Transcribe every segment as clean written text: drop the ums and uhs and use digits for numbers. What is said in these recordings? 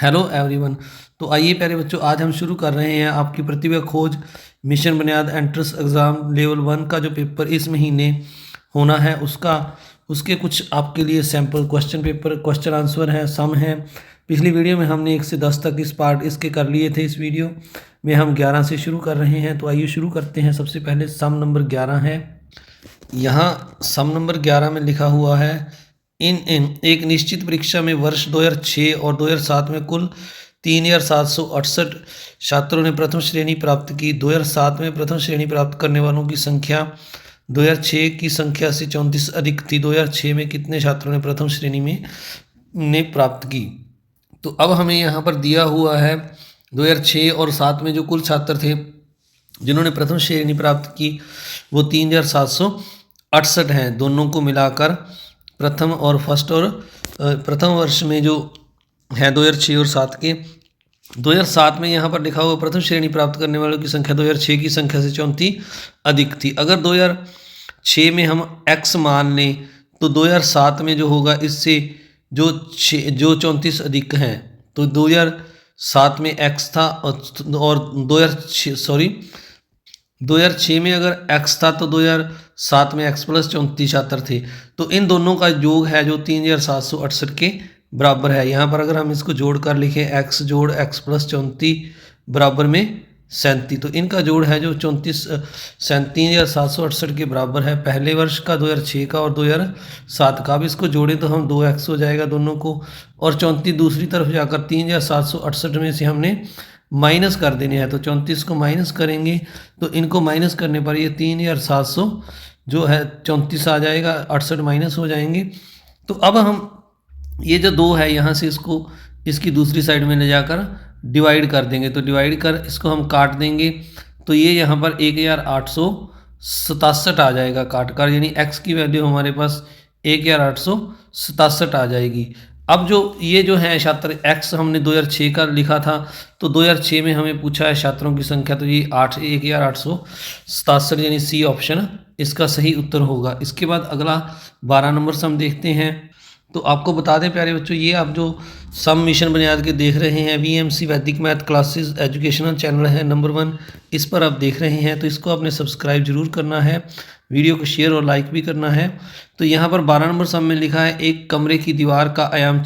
Hello everyone. तो आइए प्यारे बच्चों, आज हम शुरू कर रहे हैं आपकी प्रतिभा खोज मिशन बुनियाद एंट्रेंस एग्ज़ाम लेवल 1 का जो पेपर इस महीने होना है उसके कुछ आपके लिए sample question paper question answer हैं, सम हैं। पिछली वीडियो में हमने 1 से 10 तक इस पार्ट इसके कर लिए थे। इस वीडियो में हम 11 से शुरू कर रहे हैं। तो आइए शुरू करते हैं। सबसे पहले सम नंबर 11 है। यहाँ सम नंबर 11 में लिखा हुआ है, इन एक निश्चित परीक्षा में वर्ष 2006 और 2007 में कुल 3768 छात्रों ने प्रथम श्रेणी प्राप्त की। 2007 में प्रथम श्रेणी प्राप्त करने वालों की संख्या 2006 की संख्या से 34 अधिक थी। 2006 में कितने छात्रों ने प्रथम श्रेणी में प्राप्त की। तो अब हमें यहाँ पर दिया हुआ है 2006 और 7 में जो कुल छात्र थे जिन्होंने प्रथम श्रेणी प्राप्त की वो 3768 हैं। दोनों को मिलाकर प्रथम और फर्स्ट और प्रथम वर्ष में जो है 2006 और 7 के 2007 में यहाँ पर लिखा हुआ प्रथम श्रेणी प्राप्त करने वालों की संख्या 2006 की संख्या से 34 अधिक थी। अगर 2006 में हम x मान लें तो 2007 में जो होगा इससे जो 34 अधिक हैं, तो 2007 में x था और 2006 में अगर x था तो 2007 में x प्लस 34 छात्र थे। तो इन दोनों का योग है जो 3768 के बराबर है। यहाँ पर अगर हम इसको जोड़ कर लिखें x जोड़ x प्लस 34 बराबर में 37, तो इनका जोड़ है जो 3768 के बराबर है। पहले वर्ष का 2006 का और 2007 का। अब इसको जोड़ें तो हम 2x हो जाएगा दोनों को, और 34 दूसरी तरफ जाकर 3768 में से हमने माइनस कर देने हैं। तो 34 को माइनस करेंगे तो इनको माइनस करने पर ये 3700 जो है 34 आ जाएगा, 68 माइनस हो जाएंगे। तो अब हम ये जो 2 है यहाँ से इसको इसकी दूसरी साइड में ले जाकर डिवाइड कर देंगे। तो डिवाइड कर इसको हम काट देंगे तो ये यहाँ पर 1867 आ जाएगा काट कर, यानी x की वैल्यू हमारे पास 1867 आ जाएगी। अब जो ये जो है छात्र x हमने 2006 का लिखा था, तो 2006 में हमें पूछा है छात्रों की संख्या, तो ये 1867 यानी सी ऑप्शन इसका सही उत्तर होगा। इसके बाद अगला 12 नंबर सम देखते हैं। तो आपको बता दें प्यारे बच्चों, ये आप जो सम मिशन बुनियाद के देख रहे हैं VMC वैदिक मैथ क्लासेस एजुकेशनल चैनल है नंबर 1, इस पर आप देख रहे हैं। तो इसको आपने सब्सक्राइब जरूर करना है, वीडियो को शेयर और लाइक भी करना है। तो यहाँ पर 12 नंबर सम में लिखा है, एक कमरे की दीवार का आयाम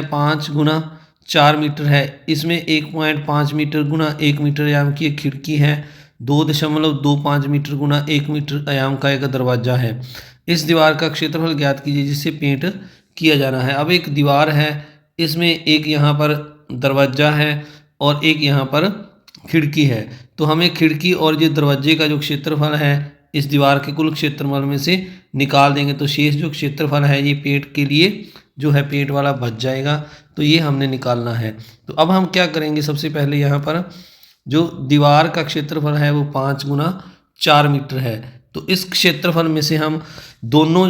5 गुना 4 मीटर है। इसमें 1.5 मीटर गुना 1 मीटर आयाम की एक खिड़की है। 2.25 मीटर गुना 1 मीटर आयाम का एक दरवाज़ा है। इस दीवार का क्षेत्रफल ज्ञात कीजिए जिसे पेंट किया जाना है। अब एक दीवार है, इसमें एक यहाँ पर दरवाज़ा है और एक यहाँ पर खिड़की है। तो हमें खिड़की और ये दरवाजे का जो क्षेत्रफल है इस दीवार के कुल क्षेत्रफल में से निकाल देंगे। तो शेष जो क्षेत्रफल है ये पेंट के लिए जो है पेंट वाला बच जाएगा। तो ये हमने निकालना है। तो अब हम क्या करेंगे, सबसे पहले यहाँ पर जो दीवार का क्षेत्रफल है वो 5 गुना 4 मीटर है। तो इस क्षेत्रफल में से हम दोनों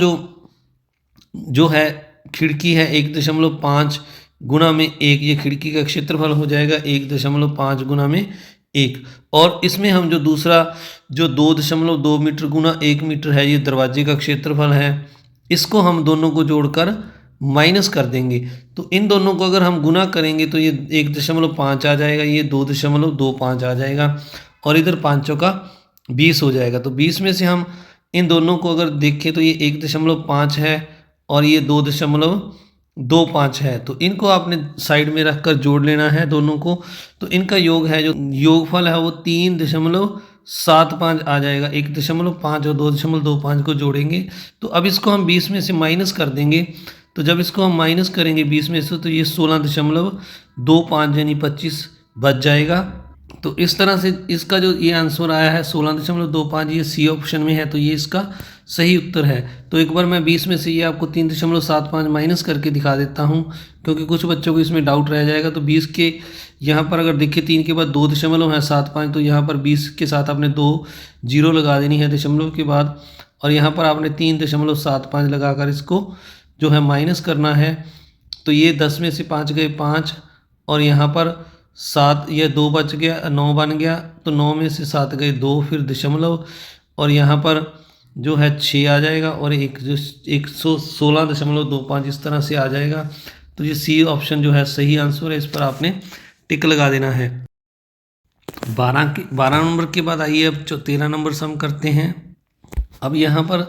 जो है खिड़की है 1.5 गुना में 1, ये खिड़की का क्षेत्रफल हो जाएगा 1.5 गुना में 1, और इसमें हम जो दूसरा जो 2.2 मीटर गुना 1 मीटर है ये दरवाजे का क्षेत्रफल है, इसको हम दोनों को जोड़कर माइनस कर देंगे। तो इन दोनों को अगर हम गुना करेंगे तो ये 1.5 आ जाएगा, ये 2.25 आ जाएगा, और इधर 5 का 20 हो जाएगा। तो 20 में से हम इन दोनों को अगर देखें तो ये 1.5 है और ये 2.25 है। तो इनको आपने साइड में रखकर जोड़ लेना है दोनों को। तो इनका योग है जो योगफल है वो 3.75 आ जाएगा। 1.5 और 2.25 को जोड़ेंगे तो अब इसको हम 20 में से माइनस कर देंगे। तो जब इसको हम माइनस करेंगे 20 में से तो ये 16.25 यानी 25 बच जाएगा। तो इस तरह से इसका जो ये आंसर आया है 16.25, ये सी ऑप्शन में है, तो ये इसका सही उत्तर है। तो एक बार मैं 20 में से ये आपको 3.75 माइनस करके दिखा देता हूँ, क्योंकि कुछ बच्चों को इसमें डाउट रह जाएगा। तो 20 के यहाँ पर अगर देखिए 3 के बाद 2.75, तो यहाँ पर 20 के साथ आपने 2 जीरो लगा देनी है दशमलव के बाद, और यहाँ पर आपने 3.75 लगाकर इसको जो है माइनस करना है। तो ये 10 में से 5 गए 5, और यहाँ पर 7, ये 2 बच गया, 9 बन गया। तो 9 में से 7 गए 2, फिर दशमलव, और यहाँ पर जो है 6 आ जाएगा, और एक जो 116.25 इस तरह से आ जाएगा। तो ये सी ऑप्शन जो है सही आंसर है, इस पर आपने टिक लगा देना है। 12 नंबर के बाद आइए अब 13 नंबर सम करते हैं। अब यहाँ पर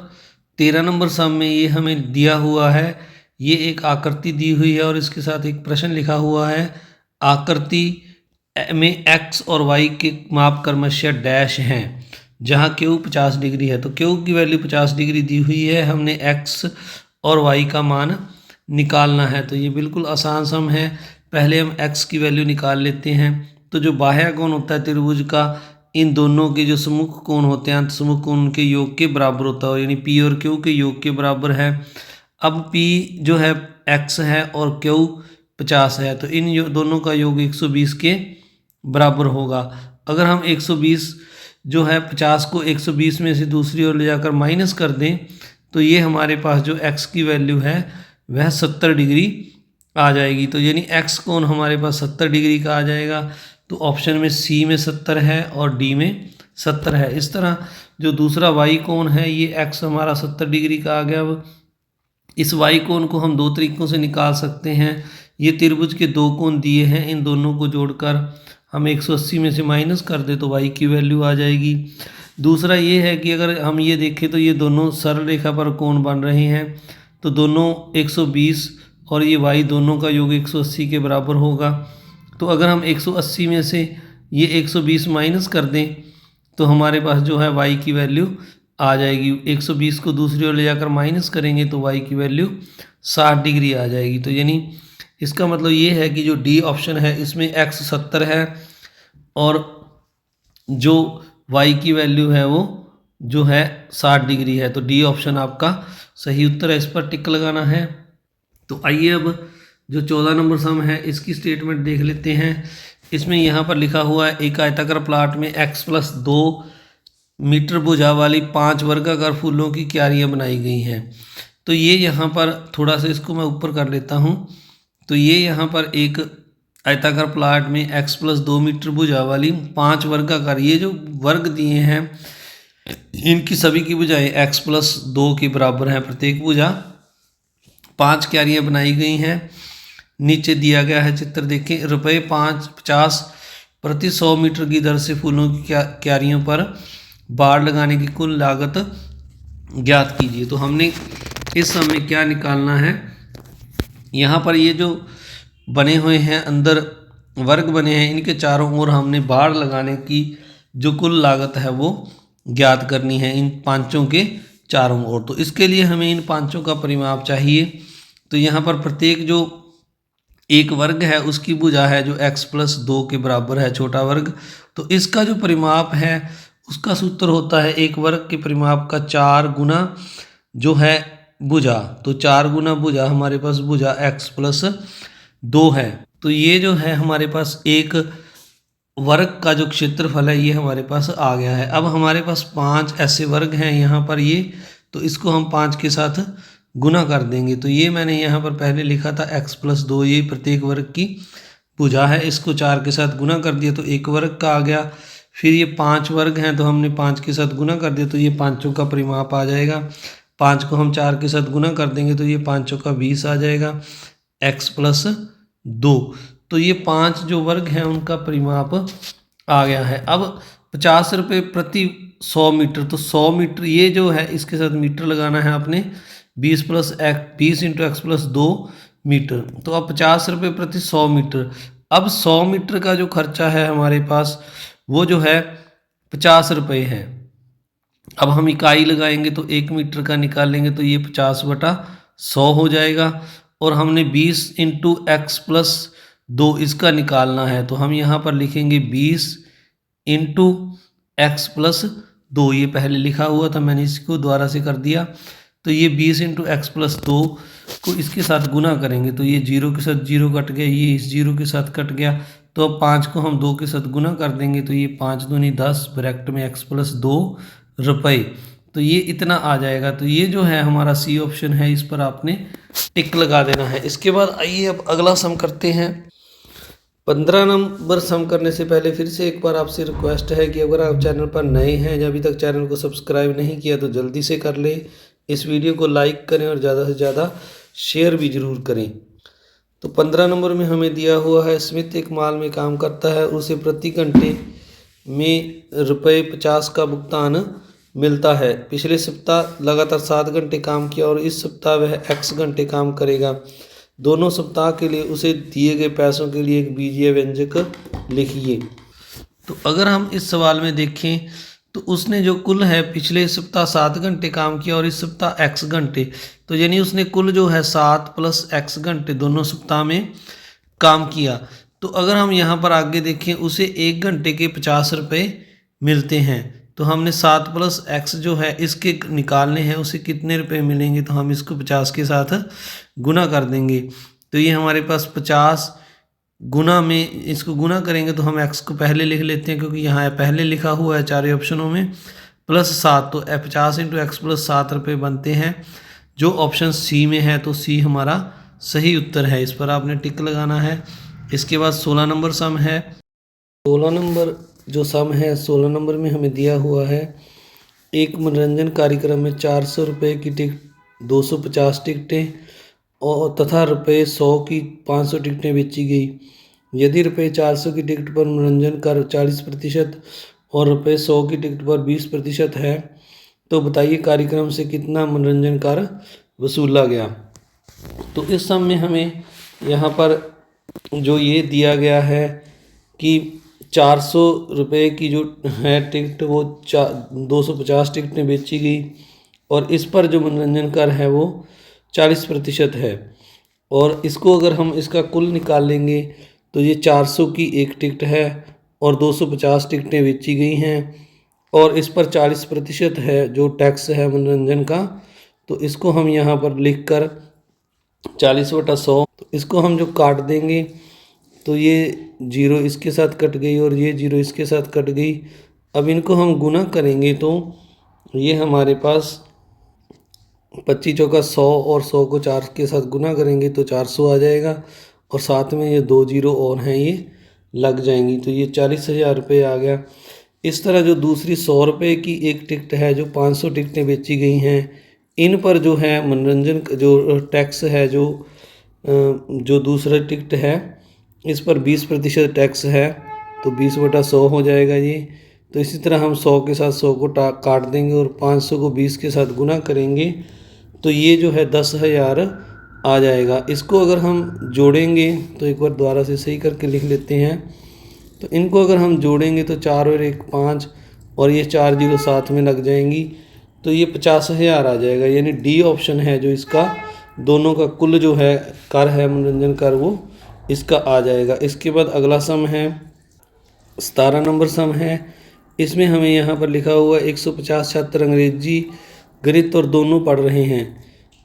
13 नंबर सम में ये हमें दिया हुआ है, ये एक आकृति दी हुई है और इसके साथ एक प्रश्न लिखा हुआ है। आकृति में एक्स और वाई के माप क्रमशः डैश हैं, जहाँ क्यू 50 डिग्री है। तो क्यू की वैल्यू 50 डिग्री दी हुई है, हमने एक्स और वाई का मान निकालना है। तो ये बिल्कुल आसान सम है। पहले हम एक्स की वैल्यू निकाल लेते हैं। तो जो बाह्य कोण होता है त्रिभुज का, इन दोनों के जो सम्मुख कोण होते हैं अंत सम्मुख कोण के योग के बराबर होता है, यानी पी और क्यू के योग के बराबर है। अब पी जो है एक्स है और क्यू 50 है, तो इन दोनों का योग 120 के बराबर होगा। अगर हम 120 जो है 50 को 120 में से दूसरी ओर ले जाकर माइनस कर दें, तो ये हमारे पास जो x की वैल्यू है वह 70 डिग्री आ जाएगी। तो यानी x कोण हमारे पास 70 डिग्री का आ जाएगा। तो ऑप्शन में सी में 70 है और डी में 70 है। इस तरह जो दूसरा y कोण है, ये x हमारा 70 डिग्री का आ गया। अब इस y कोण को हम दो तरीकों से निकाल सकते हैं। ये त्रिभुज के दो कोण दिए हैं, इन दोनों को जोड़कर हम 180 में से माइनस कर दे तो y की वैल्यू आ जाएगी। दूसरा ये है कि अगर हम ये देखें तो ये दोनों सरल रेखा पर कोण बन रहे हैं, तो दोनों 120 और ये y दोनों का योग 180 के बराबर होगा। तो अगर हम 180 में से ये 120 माइनस कर दें तो हमारे पास जो है y की वैल्यू आ जाएगी। 120 को दूसरी ओर ले जाकर माइनस करेंगे तो y की वैल्यू 60 डिग्री आ जाएगी। तो यानी इसका मतलब ये है कि जो डी ऑप्शन है इसमें x 70 है और जो y की वैल्यू है वो जो है 60 डिग्री है। तो डी ऑप्शन आपका सही उत्तर है, इस पर टिक लगाना है। तो आइए अब जो 14 नंबर सम है इसकी स्टेटमेंट देख लेते हैं। इसमें यहाँ पर लिखा हुआ है, एक आयताकार प्लाट में x + 2 मीटर भुजा वाली 5 वर्गाकार फूलों की क्यारियाँ बनाई गई हैं। तो ये यहाँ पर थोड़ा सा इसको मैं ऊपर कर लेता हूँ। तो ये यहाँ पर एक आयताकार प्लाट में x + 2 मीटर भुजा वाली 5 वर्गाकार, ये जो वर्ग दिए हैं इनकी सभी की भुजाएं x + 2 के बराबर हैं। प्रत्येक भुजा 5 क्यारियाँ बनाई गई हैं। नीचे दिया गया है चित्र देखें। ₹50 प्रति 100 मीटर की दर से फूलों की क्यारियों पर बाड़ लगाने की कुल लागत ज्ञात कीजिए। तो हमने इस सम में क्या निकालना है, यहाँ पर ये जो बने हुए हैं अंदर वर्ग बने हैं, इनके चारों ओर हमने बाड़ लगाने की जो कुल लागत है वो ज्ञात करनी है इन पांचों के चारों ओर। तो इसके लिए हमें इन पांचों का परिमाप चाहिए। तो यहाँ पर प्रत्येक जो एक वर्ग है उसकी भुजा है जो x + 2 के बराबर है, छोटा वर्ग। तो इसका जो परिमाप है उसका सूत्र होता है एक वर्ग के परिमाप का 4 गुना जो है भुजा। तो 4 गुना भुजा हमारे पास भुजा x + 2 है। तो ये जो है हमारे पास एक वर्ग का जो क्षेत्रफल है ये हमारे पास आ गया है। अब हमारे पास 5 ऐसे वर्ग हैं यहाँ पर ये, तो इसको हम 5 के साथ गुना कर देंगे। तो ये मैंने यहाँ पर पहले लिखा था x + 2, ये प्रत्येक वर्ग की भुजा है, इसको 4 के साथ गुना कर दिया तो एक वर्ग का आ गया। फिर ये 5 वर्ग हैं तो हमने 5 के साथ गुना कर दिया तो ये पाँचों का परिमाप आ जाएगा। 5 को हम 4 के साथ गुना कर देंगे तो ये पाँचों का 20 आ जाएगा x + 2। तो ये 5 जो वर्ग हैं उनका परिमाप आ गया है। अब 50 रुपये प्रति 100 मीटर, तो 100 मीटर ये जो है इसके साथ मीटर लगाना है आपने, 20 × x + 2 मीटर। तो अब 50 रुपये प्रति 100 मीटर। अब 100 मीटर का जो खर्चा है हमारे पास वो जो है 50 रुपये है। अब हम इकाई लगाएंगे तो 1 मीटर का निकालेंगे तो ये 50/100 हो जाएगा। और हमने 20 × x + 2 इसका निकालना है, तो हम यहाँ पर लिखेंगे 20 × x + 2। ये पहले लिखा हुआ था, मैंने इसको दोबारा से कर दिया। तो ये 20 × x + 2 को इसके साथ गुना करेंगे तो ये 0 के साथ 0 कट गया, ये इस 0 के साथ कट गया। तो अब 5 को हम 2 के साथ गुना कर देंगे तो ये 5 दूनी 10 ब्रैकेट में x + 2 रुपये। तो ये इतना आ जाएगा। तो ये जो है हमारा सी ऑप्शन है, इस पर आपने टिक लगा देना है। इसके बाद आइए अब अगला सम करते हैं। 15 नंबर सम करने से पहले फिर से एक बार आपसे रिक्वेस्ट है कि अगर आप चैनल पर नए हैं या अभी तक चैनल को सब्सक्राइब नहीं किया तो जल्दी से कर लें। इस वीडियो को लाइक करें और ज़्यादा से ज़्यादा शेयर भी ज़रूर करें। तो 15 नंबर में हमें दिया हुआ है स्मिथ एक माल में काम करता है, उसे प्रति घंटे में ₹50 का भुगतान मिलता है। पिछले सप्ताह लगातार 7 घंटे काम किया और इस सप्ताह वह x घंटे काम करेगा। दोनों सप्ताह के लिए उसे दिए गए पैसों के लिए एक बीजीय व्यंजक लिखिए। तो अगर हम इस सवाल में देखें तो उसने जो कुल है पिछले सप्ताह 7 घंटे काम किया और इस सप्ताह x घंटे, तो यानी उसने कुल जो है 7 + x घंटे दोनों सप्ताह में काम किया। तो अगर हम यहाँ पर आगे देखें उसे 1 घंटे के 50 रुपये मिलते हैं। तो हमने 7 + x जो है इसके निकालने हैं, उसे कितने रुपए मिलेंगे, तो हम इसको 50 के साथ गुना कर देंगे। तो ये हमारे पास 50 गुना में इसको गुना करेंगे तो हम x को पहले लिख लेते हैं क्योंकि यहाँ पहले लिखा हुआ है चारों ऑप्शनों में, +7 तो 50 × x + 7 रुपये बनते हैं, जो ऑप्शन सी में है। तो सी हमारा सही उत्तर है, इस पर आपने टिक लगाना है। इसके बाद 16 नंबर सम है। 16 नंबर जो सम है 16 नंबर में हमें दिया हुआ है एक मनोरंजन कार्यक्रम में 400 रुपये की टिकट 250 टिकटें और तथा ₹100 की 500 टिकटें बेची गई। यदि ₹400 की टिकट पर मनोरंजन कर 40% और ₹100 की टिकट पर 20% है, तो बताइए कार्यक्रम से कितना मनोरंजन कर वसूला गया। तो इस सम में हमें यहाँ पर जो ये दिया गया है कि 400 रुपये की जो है टिकट वो 250 टिकटें बेची गई और इस पर जो मनोरंजन कर है वो 40% है। और इसको अगर हम इसका कुल निकाल लेंगे तो ये 400 की एक टिकट है और 250 टिकटें बेची गई हैं और इस पर 40% है जो टैक्स है मनोरंजन का। तो इसको हम यहाँ पर लिख कर 40/100, तो इसको हम जो काट देंगे तो ये 0 इसके साथ कट गई और ये 0 इसके साथ कट गई। अब इनको हम गुना करेंगे तो ये हमारे पास 25 चौका 100 और 100 को 4 के साथ गुना करेंगे तो 400 आ जाएगा और साथ में ये 2 0 और हैं ये लग जाएंगी, तो ये 40,000 रुपये आ गया। इस तरह जो दूसरी 100 रुपये की एक टिकट है जो 500 टिकटें बेची गई हैं, इन पर जो है मनोरंजन जो टैक्स है जो दूसरा टिकट है इस पर 20% टैक्स है, तो 20/100 हो जाएगा ये। तो इसी तरह हम 100 के साथ 100 को काट देंगे और 500 को 20 के साथ गुना करेंगे तो ये जो है 10,000 आ जाएगा। इसको अगर हम जोड़ेंगे तो एक बार दोबारा से सही करके लिख लेते हैं। तो इनको अगर हम जोड़ेंगे तो 4 और 1 5 और ये 4 0 साथ में लग जाएंगी, तो ये 50,000 आ जाएगा। यानी डी ऑप्शन है जो इसका दोनों का कुल जो है कर है मनोरंजन कर वो इसका आ जाएगा। इसके बाद अगला सम है 17 नंबर सम है। इसमें हमें यहाँ पर लिखा हुआ 150 छात्र अंग्रेजी गणित और दोनों पढ़ रहे हैं।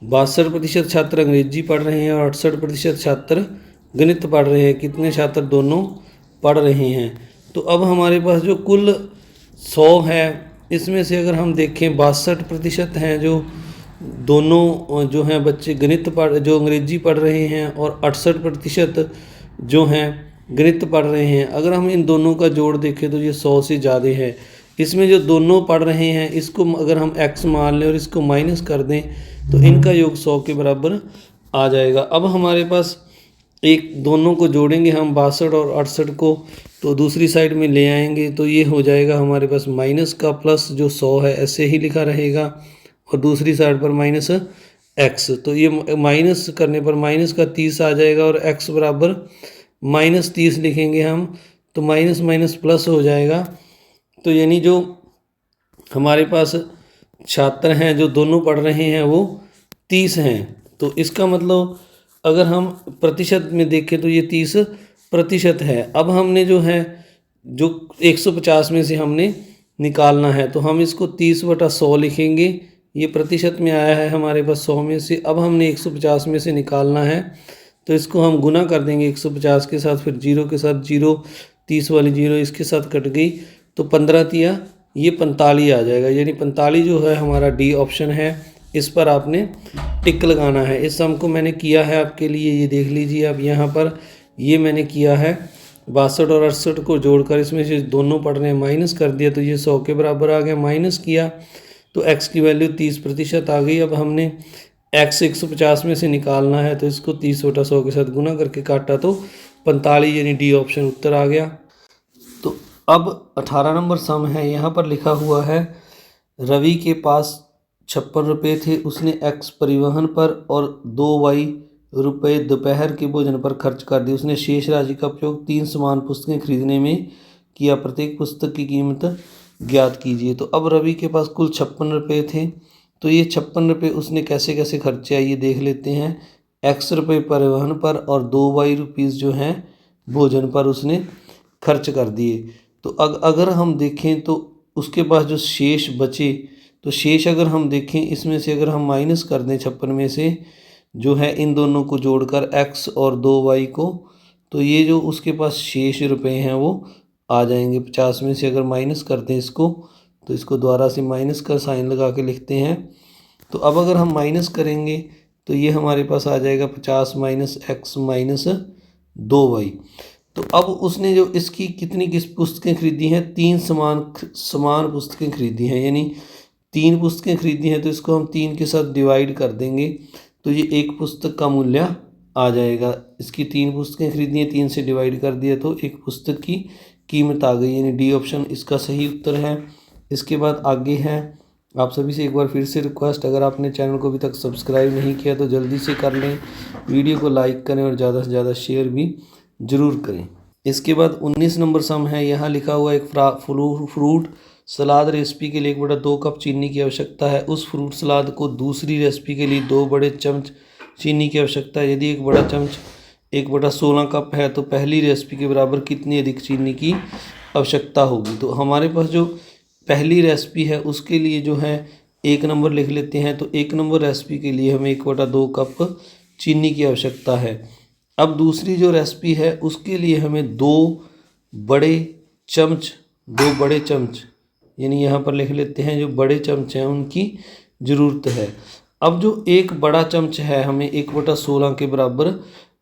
62% छात्र अंग्रेजी पढ़ रहे हैं और 68% छात्र गणित पढ़ रहे हैं। कितने छात्र दोनों पढ़ रहे हैं? तो अब हमारे पास जो कुल 100 है इसमें से अगर हम देखें 62% हैं जो दोनों जो हैं बच्चे गणित जो अंग्रेजी पढ़ रहे हैं और 68% जो हैं गणित पढ़ रहे हैं। अगर हम इन दोनों का जोड़ देखें तो ये 100 से ज़्यादा है। इसमें जो दोनों पढ़ रहे हैं इसको अगर हम x मान लें और इसको माइनस कर दें तो इनका योग 100 के बराबर आ जाएगा। अब हमारे पास एक दोनों को जोड़ेंगे हम 62 और 68 को, तो दूसरी साइड में ले आएंगे तो ये हो जाएगा हमारे पास माइनस का प्लस जो 100 है ऐसे ही लिखा रहेगा और दूसरी साइड पर माइनस x। तो ये माइनस करने पर माइनस का 30 आ जाएगा और x बराबर -30 लिखेंगे हम तो माइनस माइनस प्लस हो जाएगा। तो यानी जो हमारे पास छात्र हैं जो दोनों पढ़ रहे हैं वो 30 हैं। तो इसका मतलब अगर हम प्रतिशत में देखें तो ये 30% है। अब हमने जो है जो 150 में से हमने निकालना है तो हम इसको 30/100 लिखेंगे। ये प्रतिशत में आया है हमारे पास 100 में से। अब हमने 150 में से निकालना है तो इसको हम गुना कर देंगे 150 के साथ, फिर 0 के साथ 0, 30 वाली 0 इसके साथ कट गई तो 15 तिया ये 45 आ जाएगा। यानी 45 जो है हमारा डी ऑप्शन है, इस पर आपने टिक लगाना है। इस सम को मैंने किया है आपके लिए, ये देख लीजिए। अब यहाँ पर ये मैंने किया है 62 और 68 को जोड़कर इसमें से दोनों पढ़ रहे हैं माइनस कर दिया तो ये 100 के बराबर आ गया। माइनस किया तो x की वैल्यू 30% आ गई। अब हमने x 150 में से निकालना है तो इसको 30/100 के साथ गुना करके काटा तो 45, यानी डी ऑप्शन उत्तर आ गया। तो अब 18 नंबर सम है, यहाँ पर लिखा हुआ है रवि के पास 56 रुपये थे, उसने x परिवहन पर और 2y रुपये दोपहर के भोजन पर खर्च कर दिए। उसने शेष राशि का उपयोग 3 समान पुस्तकें खरीदने में किया, प्रत्येक पुस्तक की कीमत ज्ञात कीजिए। तो अब रवि के पास कुल 56 रुपये थे, तो ये 56 रुपये उसने कैसे कैसे खर्चे आइए देख लेते हैं। x रुपये परिवहन पर और 2y रुपीज़ जो हैं भोजन पर उसने खर्च कर दिए। तो अगर हम देखें तो उसके पास जो शेष बचे, तो शेष अगर हम देखें इसमें से अगर हम माइनस कर दें 56 में से जो है इन दोनों को जोड़कर x और 2y को, तो ये जो उसके पास शेष रुपए हैं वो आ जाएंगे। 50 में से अगर माइनस करते हैं इसको, तो इसको दोबारा से माइनस का साइन लगा के लिखते हैं। तो अब अगर हम माइनस करेंगे तो ये हमारे पास आ जाएगा 50 माइनस x माइनस 2y। तो अब उसने जो इसकी किस पुस्तकें खरीदी हैं, 3 समान पुस्तकें खरीदी हैं, यानी 3 पुस्तकें खरीदी हैं, तो इसको हम 3 के साथ डिवाइड कर देंगे तो ये एक पुस्तक का मूल्य आ जाएगा। इसकी 3 पुस्तकें खरीदी हैं, 3 से डिवाइड कर दिया तो एक पुस्तक की कीमत आ गई, यानी डी ऑप्शन इसका सही उत्तर है। इसके बाद आगे है, आप सभी से एक बार फिर से रिक्वेस्ट, अगर आपने चैनल को अभी तक सब्सक्राइब नहीं किया तो जल्दी से कर लें, वीडियो को लाइक करें और ज़्यादा से ज़्यादा शेयर भी ज़रूर करें। इसके बाद 19 नंबर सम है, यहाँ लिखा हुआ एक फ्रूट सलाद रेसिपी के लिए 1/2 कप चीनी की आवश्यकता है। उस फ्रूट सलाद को दूसरी रेसिपी के लिए 2 बड़े चम्मच चीनी की आवश्यकता है। यदि 1 बड़ा चम्मच 1/16 कप है तो पहली रेसिपी के बराबर कितनी अधिक चीनी की आवश्यकता होगी। तो हमारे पास जो पहली रेसिपी है उसके लिए जो है 1 नंबर लिख लेते हैं। तो 1 नंबर रेसिपी के लिए हमें 1/2 कप चीनी की आवश्यकता है। अब दूसरी जो रेसिपी है उसके लिए हमें 2 बड़े चम्मच यानी यहाँ पर लिख लेते हैं जो बड़े चम्मच हैं उनकी ज़रूरत है। अब जो एक बड़ा चम्मच है हमें 1/16 के बराबर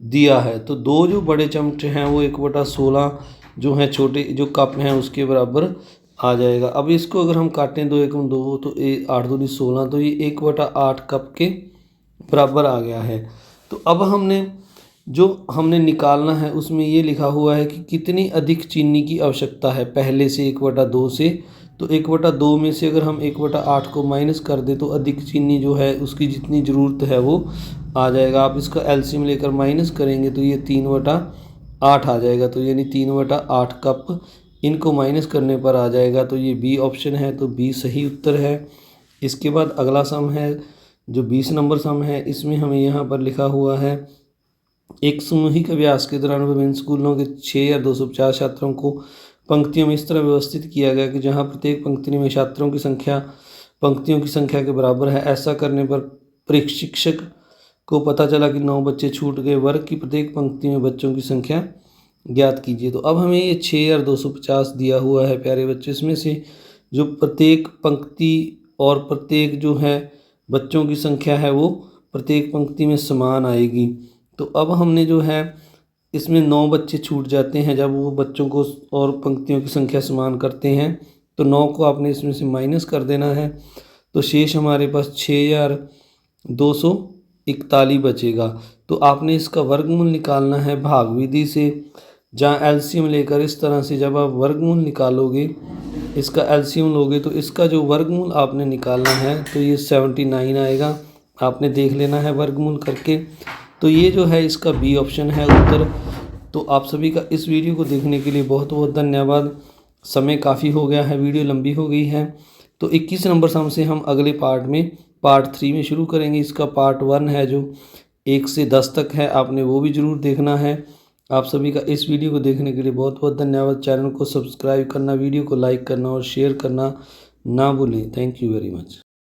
दिया है, तो 2 जो बड़े चम्मच हैं वो 1/16 जो हैं छोटे जो कप हैं उसके बराबर आ जाएगा। अब इसको अगर हम काटें 2 एकम 2 तो 8 दूनी 16, तो ये 1/8 कप के बराबर आ गया है। तो अब हमने निकालना है उसमें ये लिखा हुआ है कि कितनी अधिक चीनी की आवश्यकता है पहले से 1/2 से। तो 1/2 में से अगर हम 1/8 को माइनस कर दें तो अधिक चीनी जो है उसकी जितनी ज़रूरत है वो आ जाएगा। आप इसका एलसीएम लेकर माइनस करेंगे तो ये 3/8 आ जाएगा, तो यानी 3/8 कप इनको माइनस करने पर आ जाएगा। तो ये बी ऑप्शन है, तो बी सही उत्तर है। इसके बाद अगला सम है जो 20 नंबर सम है, इसमें हमें यहाँ पर लिखा हुआ है एक सामूहिक अभ्यास के दौरान विभिन्न स्कूलों के 6 या 250 छात्रों को पंक्तियों में इस तरह व्यवस्थित किया गया कि जहां प्रत्येक पंक्ति में छात्रों की संख्या पंक्तियों की संख्या के बराबर है। ऐसा करने पर प्रशिक्षक को पता चला कि 9 बच्चे छूट गए। वर्ग की प्रत्येक पंक्ति में बच्चों की संख्या ज्ञात कीजिए। तो अब हमें ये 6 और 250 दिया हुआ है प्यारे बच्चे, इसमें से जो प्रत्येक पंक्ति और प्रत्येक जो है बच्चों की संख्या है वो प्रत्येक पंक्ति में समान आएगी। तो अब हमने जो है इसमें 9 बच्चे छूट जाते हैं जब वो बच्चों को और पंक्तियों की संख्या समान करते हैं, तो 9 को आपने इसमें से माइनस कर देना है। तो शेष हमारे पास 6,241 बचेगा। तो आपने इसका वर्गमूल निकालना है भाग विधि से, जहाँ एलसीएम लेकर इस तरह से जब आप वर्गमूल निकालोगे, इसका एलसीएम लोगे तो इसका जो वर्गमूल आपने निकालना है तो ये 79 आएगा। आपने देख लेना है वर्गमूल करके। तो ये जो है इसका बी ऑप्शन है उत्तर। तो आप सभी का इस वीडियो को देखने के लिए बहुत बहुत धन्यवाद। समय काफ़ी हो गया है, वीडियो लंबी हो गई है। तो 21 नंबर सम से हम अगले पार्ट 3 में शुरू करेंगे। इसका पार्ट 1 है जो 1 से 10 तक है, आपने वो भी ज़रूर देखना है। आप सभी का इस वीडियो को देखने के लिए बहुत बहुत धन्यवाद। चैनल को सब्सक्राइब करना, वीडियो को लाइक करना और शेयर करना ना भूलें। Thank you very much.